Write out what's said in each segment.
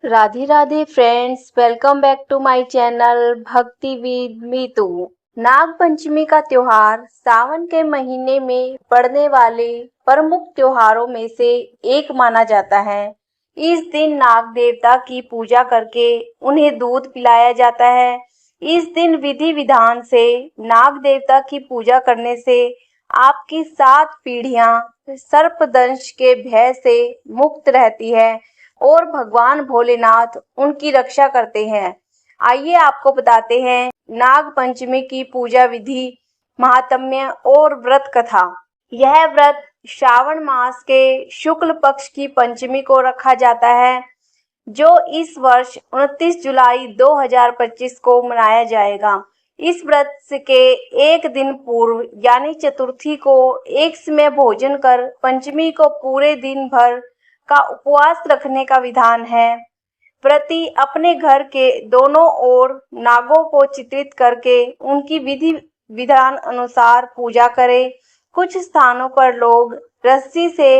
Radhe Radhe friends, welcome back to my channel Bhakti with Meetu. Nag Panchami का त्योहार सावन के महीने में पड़ने वाले प्रमुख त्योहारों में से एक माना जाता है। इस दिन नाग देवता की पूजा करके उन्हें दूध पिलाया जाता है। इस दिन विधि विधान से नाग देवता की पूजा करने से आपकी 7 पीढ़ियां सर्पदंश के भय से मुक्त रहती है और भगवान भोलेनाथ उनकी रक्षा करते हैं। आइए आपको बताते हैं नाग पंचमी की पूजा विधि, महात्म्य और व्रत कथा। यह व्रत श्रावण मास के शुक्ल पक्ष की पंचमी को रखा जाता है, जो इस वर्ष 29 जुलाई 2025 को मनाया जाएगा। इस व्रत के एक दिन पूर्व यानी चतुर्थी को एक समय भोजन कर पंचमी को पूरे दिन भर का उपवास रखने का विधान है। व्रती अपने घर के दोनों ओर नागों को चित्रित करके उनकी विधि विधान अनुसार पूजा करें। कुछ स्थानों पर लोग रस्सी से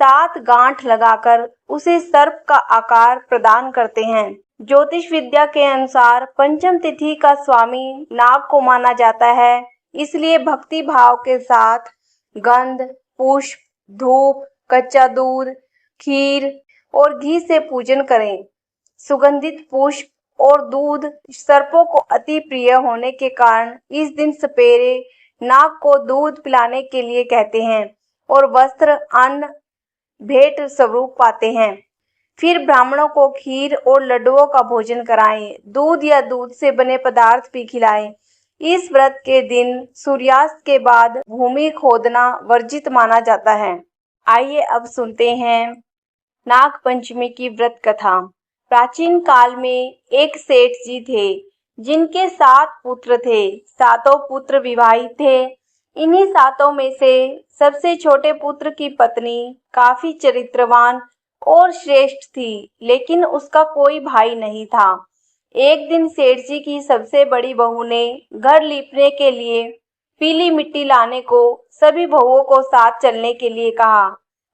7 गांठ लगाकर उसे सर्प का आकार प्रदान करते हैं। ज्योतिष विद्या के अनुसार पंचम तिथि का स्वामी नाग को माना जाता है, इसलिए भक्ति भाव के साथ गंध, पुष्प, धूप, कच्चा दूध, खीर और घी से पूजन करें। सुगंधित पुष्प और दूध सर्पों को अति प्रिय होने के कारण इस दिन सपेरे नाग को दूध पिलाने के लिए कहते हैं और वस्त्र, अन्न भेंट स्वरूप पाते हैं। फिर ब्राह्मणों को खीर और लड्डुओं का भोजन कराएं। दूध या दूध से बने पदार्थ भी खिलाएं। इस व्रत के दिन सूर्यास्त के बाद भूमि खोदना वर्जित माना जाता है। आइए अब सुनते हैं नाग पंचमी की व्रत कथा। प्राचीन काल में एक सेठ जी थे, जिनके 7 पुत्र थे। 7 पुत्र विवाहित थे। इन्हीं 7 में से सबसे छोटे पुत्र की पत्नी काफी चरित्रवान और श्रेष्ठ थी, लेकिन उसका कोई भाई नहीं था। एक दिन सेठ जी की सबसे बड़ी बहू ने घर लीपने के लिए पीली मिट्टी लाने को सभी बहुओं को साथ चलने के लिए कहा,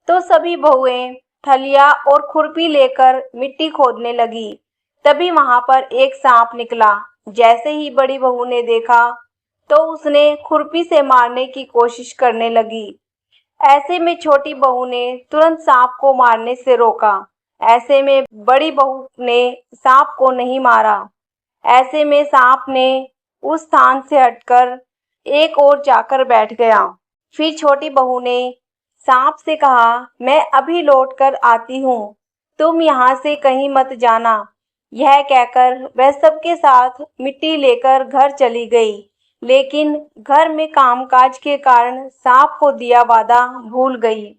तो सभी बहुएं थलिया और खुरपी लेकर मिट्टी खोदने लगी। तभी वहां पर एक सांप निकला। जैसे ही बड़ी बहू ने देखा तो उसने खुरपी से मारने की कोशिश करने लगी। ऐसे में छोटी बहू ने तुरंत सांप को मारने से रोका। ऐसे में बड़ी बहू ने सांप को नहीं मारा। ऐसे में सांप ने उस स्थान से हटकर एक ओर जाकर बैठ गया। फिर छोटी बहू ने सांप से कहा, मैं अभी लौट कर आती हूँ, तुम यहाँ से कहीं मत जाना। यह कहकर वह सबके साथ मिट्टी लेकर घर चली गई, लेकिन घर में कामकाज के कारण सांप को दिया वादा भूल गई।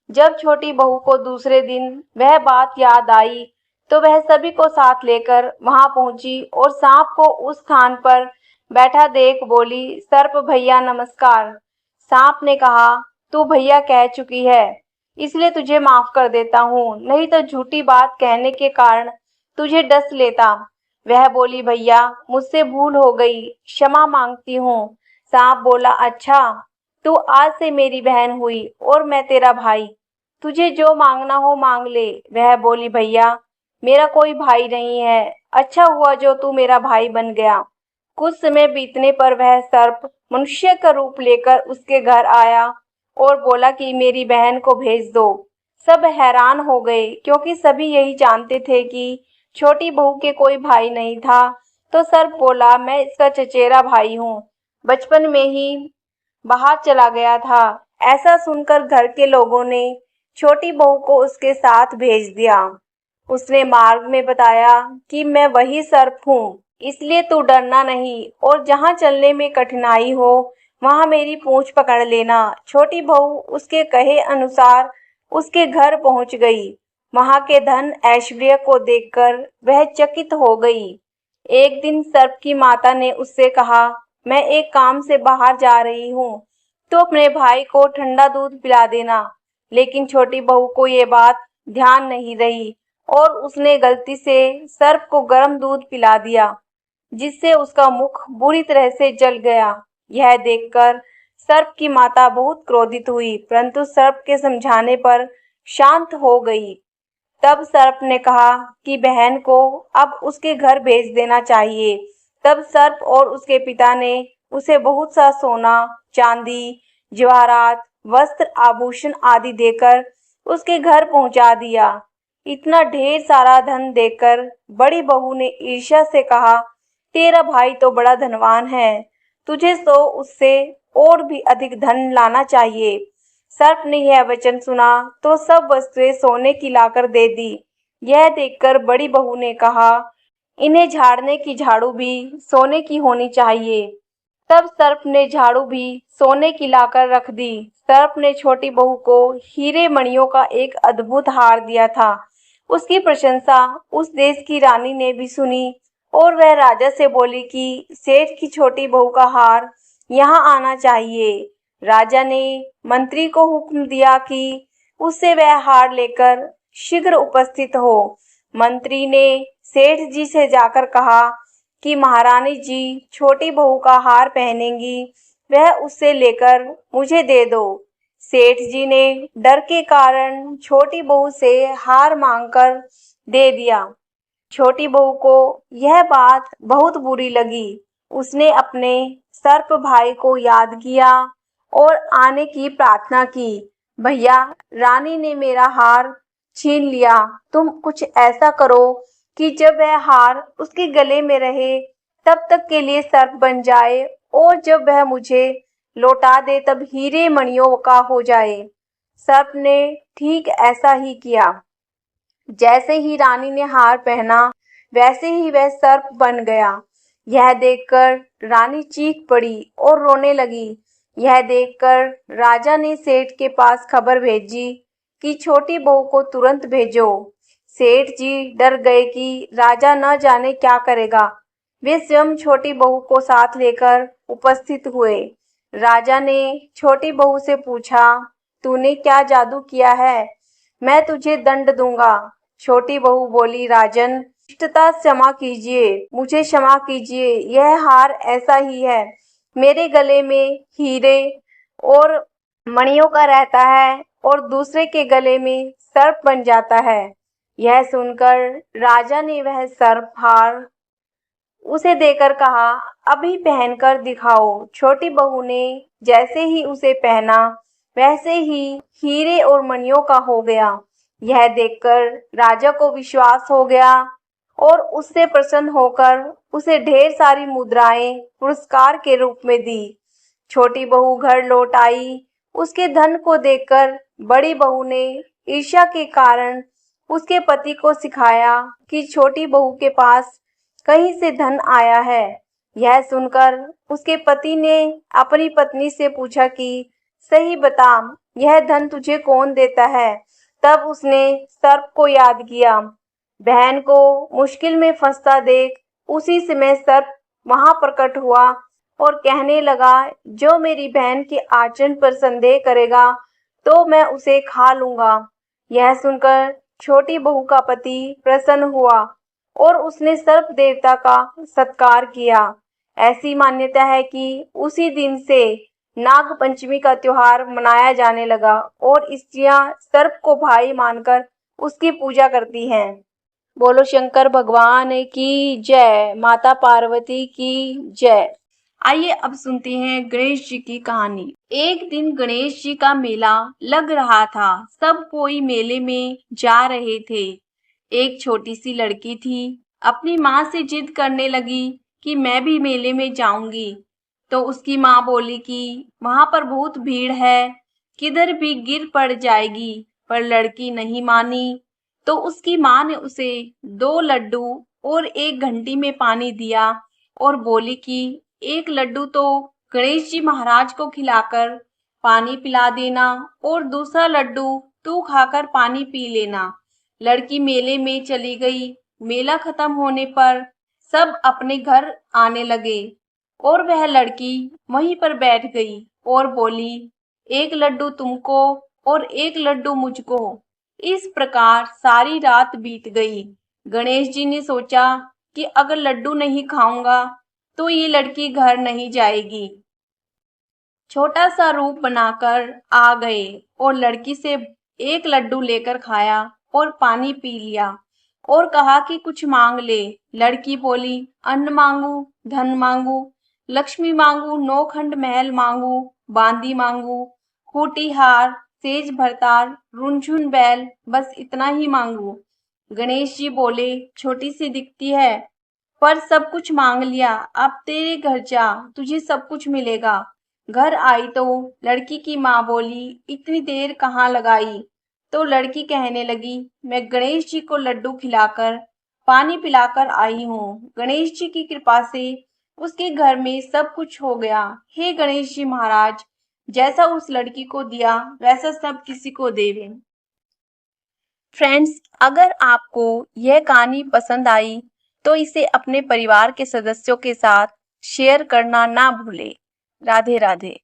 जब छोटी बहू को दूसरे दिन वह बात याद आई तो वह सभी को साथ लेकर वहां पहुंची और सांप को उस स्थान पर बैठा देख बोली, सर्प भैया नमस्कार। सांप ने कहा, तू भैया कह चुकी है, इसलिए तुझे माफ कर देता हूँ, नहीं तो झूठी बात कहने के कारण तुझे डस लेता। वह बोली, भैया मुझसे भूल हो गई, क्षमा मांगती हूँ। सांप बोला, अच्छा, तू आज से मेरी बहन हुई और मैं तेरा भाई, तुझे जो मांगना हो मांग ले। वह बोली, भैया मेरा कोई भाई नहीं है, अच्छा हुआ जो तू मेरा भाई बन गया। कुछ समय बीतने पर वह सर्प मनुष्य का रूप लेकर उसके घर आया और बोला कि मेरी बहन को भेज दो। सब हैरान हो गए, क्योंकि सभी यही जानते थे कि छोटी बहू के कोई भाई नहीं था। तो सर्प बोला, मैं इसका चचेरा भाई हूँ, बचपन में ही बाहर चला गया था। ऐसा सुनकर घर के लोगों ने छोटी बहू को उसके साथ भेज दिया। उसने मार्ग में बताया कि मैं वही सर्प हूँ, इसलिए तू डरना नहीं और जहाँ चलने में कठिनाई हो वहां मेरी पूंछ पकड़ लेना। छोटी बहू उसके कहे अनुसार उसके घर पहुंच गई। वहां के धन ऐश्वर्य को देखकर वह चकित हो गई। एक दिन सर्प की माता ने उससे कहा, मैं एक काम से बाहर जा रही हूँ, तो अपने भाई को ठंडा दूध पिला देना। लेकिन छोटी बहू को ये बात ध्यान नहीं रही और उसने गलती से सर्प को गर्म दूध पिला दिया, जिससे उसका मुख बुरी तरह से जल गया। यह देखकर सर्प की माता बहुत क्रोधित हुई, परंतु सर्प के समझाने पर शांत हो गई। तब सर्प ने कहा कि बहन को अब उसके घर भेज देना चाहिए। तब सर्प और उसके पिता ने उसे बहुत सा सोना, चांदी, जवाहरात, वस्त्र, आभूषण आदि देकर उसके घर पहुंचा दिया। इतना ढेर सारा धन देखकर बड़ी बहू ने ईर्ष्या से कहा, तेरा भाई तो बड़ा धनवान है, तुझे तो उससे और भी अधिक धन लाना चाहिए। सर्प ने यह वचन सुना तो सब वस्तुएं सोने की लाकर दे दी। यह देखकर बड़ी बहू ने कहा, इन्हें झाड़ने की झाड़ू भी सोने की होनी चाहिए। तब सर्प ने झाड़ू भी सोने की लाकर रख दी। सर्प ने छोटी बहू को हीरे मणियों का एक अद्भुत हार दिया था। उसकी प्रशंसा उस देश की रानी ने भी सुनी और वह राजा से बोली कि सेठ की छोटी बहू का हार यहाँ आना चाहिए। राजा ने मंत्री को हुक्म दिया कि उससे वह हार लेकर शीघ्र उपस्थित हो। मंत्री ने सेठ जी से जाकर कहा कि महारानी जी छोटी बहू का हार पहनेंगी, वह उससे लेकर मुझे दे दो। सेठ जी ने डर के कारण छोटी बहू से हार मांगकर दे दिया। छोटी बहू को यह बात बहुत बुरी लगी। उसने अपने सर्प भाई को याद किया और आने की प्रार्थना की। भैया, रानी ने मेरा हार छीन लिया, तुम कुछ ऐसा करो कि जब वह हार उसके गले में रहे तब तक के लिए सर्प बन जाए और जब वह मुझे लौटा दे तब हीरे मणियों का हो जाए। सर्प ने ठीक ऐसा ही किया। जैसे ही रानी ने हार पहना वैसे ही वह सर्प बन गया। यह देखकर रानी चीख पड़ी और रोने लगी। यह देखकर राजा ने सेठ के पास खबर भेजी कि छोटी बहू को तुरंत भेजो। सेठ जी डर गए कि राजा न जाने क्या करेगा। वे स्वयं छोटी बहू को साथ लेकर उपस्थित हुए। राजा ने छोटी बहू से पूछा, तूने क्या जादू किया है? मैं तुझे दंड दूंगा। छोटी बहू बोली, राजन, इष्टता क्षमा कीजिए, मुझे क्षमा कीजिए, यह हार ऐसा ही है। मेरे गले में हीरे और मणियों का रहता है और दूसरे के गले में सर्प बन जाता है। यह सुनकर राजा ने वह सर्प हार उसे देकर कहा, अभी पहनकर दिखाओ। छोटी बहू ने जैसे ही उसे पहना वैसे ही हीरे और मणियों का हो गया। यह देखकर राजा को विश्वास हो गया और उससे प्रसन्न होकर उसे ढेर सारी मुद्राएं पुरस्कार के रूप में दी। छोटी बहू घर लौट आई। उसके धन को देखकर बड़ी बहू ने ईर्ष्या के कारण उसके पति को सिखाया कि छोटी बहू के पास कहीं से धन आया है। यह सुनकर उसके पति ने अपनी पत्नी से पूछा कि सही बता, यह धन तुझे कौन देता है? तब उसने सर्प को याद किया। बहन को मुश्किल में फंसता देख उसी समय सर्प वहां प्रकट हुआ और कहने लगा, जो मेरी बहन के आचरण पर संदेह करेगा तो मैं उसे खा लूंगा। यह सुनकर छोटी बहू का पति प्रसन्न हुआ और उसने सर्प देवता का सत्कार किया। ऐसी मान्यता है कि उसी दिन से नाग पंचमी का त्योहार मनाया जाने लगा और स्त्रियां सर्प को भाई मानकर उसकी पूजा करती हैं। बोलो शंकर भगवान की जय, माता पार्वती की जय। आइए अब सुनते हैं गणेश जी की कहानी। एक दिन गणेश जी का मेला लग रहा था। सब कोई मेले में जा रहे थे। एक छोटी सी लड़की थी। अपनी माँ से जिद करने लगी कि मैं भी मेले में जाऊंगी। तो उसकी माँ बोली कि वहां पर बहुत भीड़ है, किधर भी गिर पड़ जाएगी। पर लड़की नहीं मानी। तो उसकी माँ ने उसे 2 लड्डू और 1 घंटी में पानी दिया और बोली कि एक लड्डू तो गणेश जी महाराज को खिलाकर पानी पिला देना और दूसरा लड्डू तू खाकर पानी पी लेना। लड़की मेले में चली गई। मेला खत्म होने पर सब अपने घर आने लगे और वह लड़की वहीं पर बैठ गई और बोली, एक लड्डू तुमको और एक लड्डू मुझको। इस प्रकार सारी रात बीत गई। गणेश जी ने सोचा कि अगर लड्डू नहीं खाऊंगा तो ये लड़की घर नहीं जाएगी। छोटा सा रूप बनाकर आ गए और लड़की से एक लड्डू लेकर खाया और पानी पी लिया और कहा कि कुछ मांग ले। लड़की बोली, अन्न मांगू, धन मांगू, लक्ष्मी मांगू, नौखंड महल मांगू, बांदी मांगू, खूटी हार, सेज भरतार, रुनझुन बैल, बस इतना ही मांगू। गणेश जी बोले, छोटी सी दिखती है पर सब कुछ मांग लिया, अब तेरे घर जा, तुझे सब कुछ मिलेगा। घर आई तो लड़की की माँ बोली, इतनी देर कहाँ लगाई? तो लड़की कहने लगी, मैं गणेश जी को लड्डू खिलाकर पानी पिलाकर आई हूँ। गणेश जी की कृपा से उसके घर में सब कुछ हो गया। हे गणेश जी महाराज, जैसा उस लड़की को दिया वैसा सब किसी को देवे। फ्रेंड्स, अगर आपको यह कहानी पसंद आई तो इसे अपने परिवार के सदस्यों के साथ शेयर करना ना भूलें। राधे राधे।